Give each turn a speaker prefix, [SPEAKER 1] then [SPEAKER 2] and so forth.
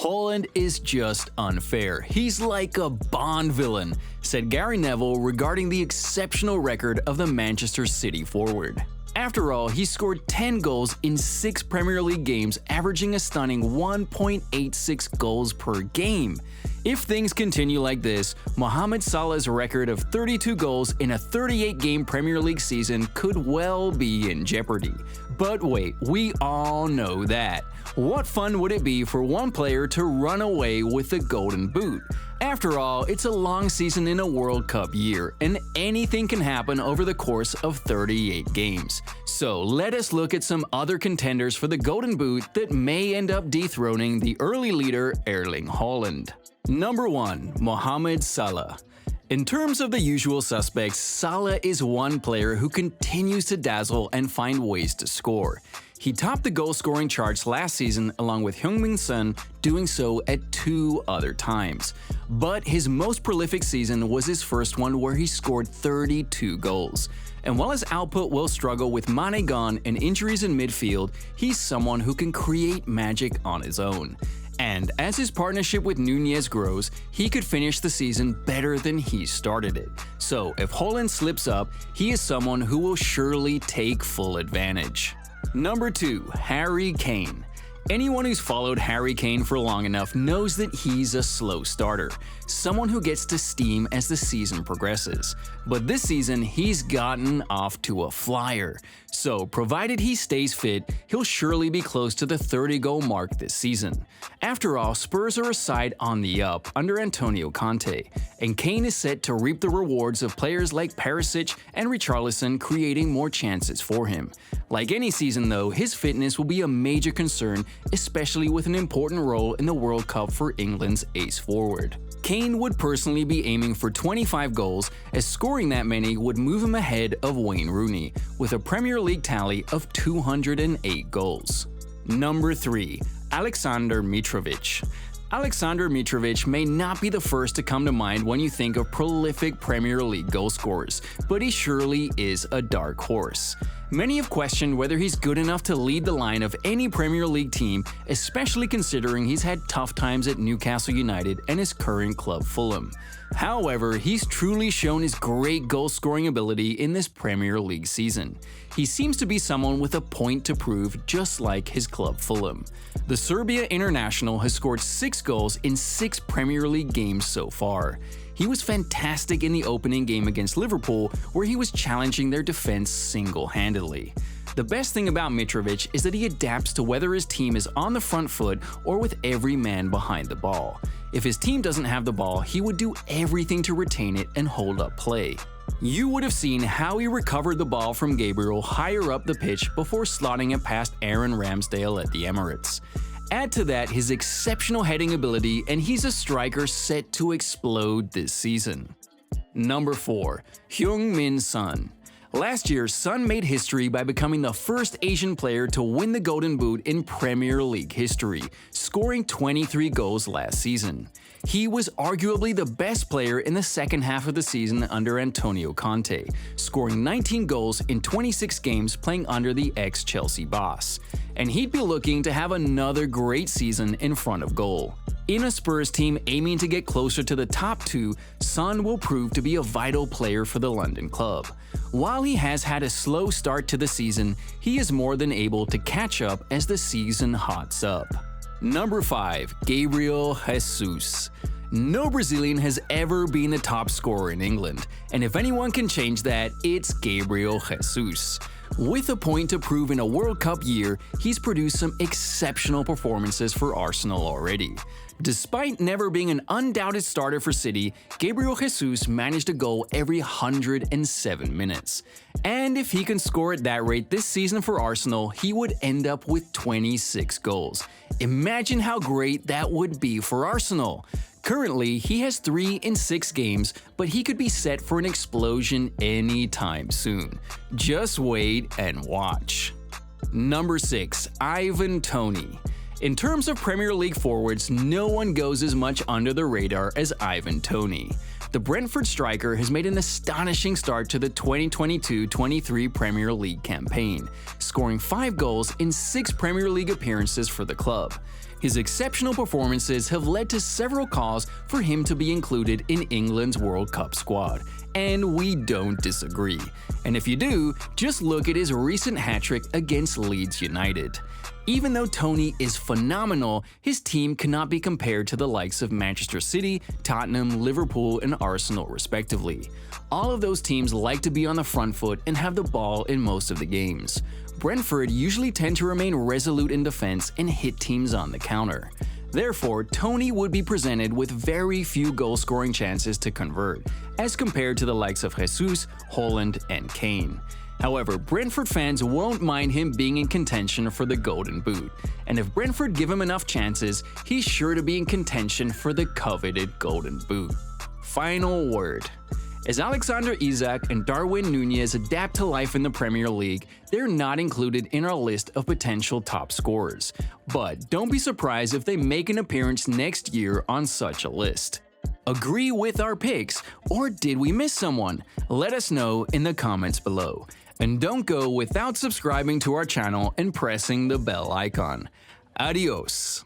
[SPEAKER 1] "Haaland is just unfair. He's like a Bond villain," said Gary Neville regarding the exceptional record of the Manchester City forward. After all, he scored 10 goals in 6 Premier League games, averaging a stunning 1.86 goals per game. If things continue like this, Mohamed Salah's record of 32 goals in a 38-game Premier League season could well be in jeopardy. But wait, we all know that. What fun would it be for one player to run away with the Golden Boot? After all, it's a long season in a World Cup year, and anything can happen over the course of 38 games. So let us look at some other contenders for the Golden Boot that may end up dethroning the early leader Erling Haaland. Number 1. Mohamed Salah. In terms of the usual suspects, Salah is one player who continues to dazzle and find ways to score. He topped the goal-scoring charts last season along with Heung-min Son, doing so at 2 other times. But his most prolific season was his first one where he scored 32 goals. And while his output will struggle with Mane gone and injuries in midfield, he's someone who can create magic on his own. And as his partnership with Nunez grows, he could finish the season better than he started it. So if Haaland slips up, he is someone who will surely take full advantage. Number 2. Harry Kane. Anyone who's followed Harry Kane for long enough knows that he's a slow starter, someone who gets to steam as the season progresses. But this season, he's gotten off to a flyer. So, provided he stays fit, he'll surely be close to the 30-goal mark this season. After all, Spurs are a side on the up under Antonio Conte, and Kane is set to reap the rewards of players like Perisic and Richarlison creating more chances for him. Like any season though, his fitness will be a major concern, especially with an important role in the World Cup for England's ace forward. Kane would personally be aiming for 25 goals, as scoring that many would move him ahead of Wayne Rooney, with a Premier League tally of 208 goals. Number 3. Aleksandar Mitrovic. Aleksandar Mitrovic may not be the first to come to mind when you think of prolific Premier League goal scorers, but he surely is a dark horse. Many have questioned whether he's good enough to lead the line of any Premier League team, especially considering he's had tough times at Newcastle United and his current club Fulham. However, he's truly shown his great goal-scoring ability in this Premier League season. He seems to be someone with a point to prove, just like his club Fulham. The Serbia international has scored 6 goals in 6 Premier League games so far. He was fantastic in the opening game against Liverpool, where he was challenging their defense single-handedly. The best thing about Mitrovic is that he adapts to whether his team is on the front foot or with every man behind the ball. If his team doesn't have the ball, he would do everything to retain it and hold up play. You would have seen how he recovered the ball from Gabriel higher up the pitch before slotting it past Aaron Ramsdale at the Emirates. Add to that his exceptional heading ability, and he's a striker set to explode this season. Number 4. Heung-min Son. Last year, Son made history by becoming the first Asian player to win the Golden Boot in Premier League history, scoring 23 goals last season. He was arguably the best player in the second half of the season under Antonio Conte, scoring 19 goals in 26 games playing under the ex-Chelsea boss. And he'd be looking to have another great season in front of goal. In a Spurs team aiming to get closer to the top 2, Son will prove to be a vital player for the London club. While he has had a slow start to the season, he is more than able to catch up as the season hots up. Number 5. Gabriel Jesus. No Brazilian has ever been the top scorer in England, and if anyone can change that, it's Gabriel Jesus. With a point to prove in a World Cup year, he's produced some exceptional performances for Arsenal already. Despite never being an undoubted starter for City, Gabriel Jesus managed a goal every 107 minutes. And if he can score at that rate this season for Arsenal, he would end up with 26 goals. Imagine how great that would be for Arsenal. Currently, he has 3 in 6 games, but he could be set for an explosion anytime soon. Just wait and watch. Number 6. Ivan Toney. In terms of Premier League forwards, no one goes as much under the radar as Ivan Toney. The Brentford striker has made an astonishing start to the 2022-23 Premier League campaign, scoring 5 goals in 6 Premier League appearances for the club. His exceptional performances have led to several calls for him to be included in England's World Cup squad, and we don't disagree. And if you do, just look at his recent hat-trick against Leeds United. Even though Toney is phenomenal, his team cannot be compared to the likes of Manchester City, Tottenham, Liverpool, and Arsenal respectively. All of those teams like to be on the front foot and have the ball in most of the games. Brentford usually tend to remain resolute in defense and hit teams on the counter. Therefore, Toney would be presented with very few goal-scoring chances to convert, as compared to the likes of Jesus, Haaland, and Kane. However, Brentford fans won't mind him being in contention for the Golden Boot, and if Brentford give him enough chances, he's sure to be in contention for the coveted Golden Boot. Final word. As Alexander Isak and Darwin Núñez adapt to life in the Premier League, they're not included in our list of potential top scorers. But don't be surprised if they make an appearance next year on such a list. Agree with our picks, or did we miss someone? Let us know in the comments below. And don't go without subscribing to our channel and pressing the bell icon. Adios!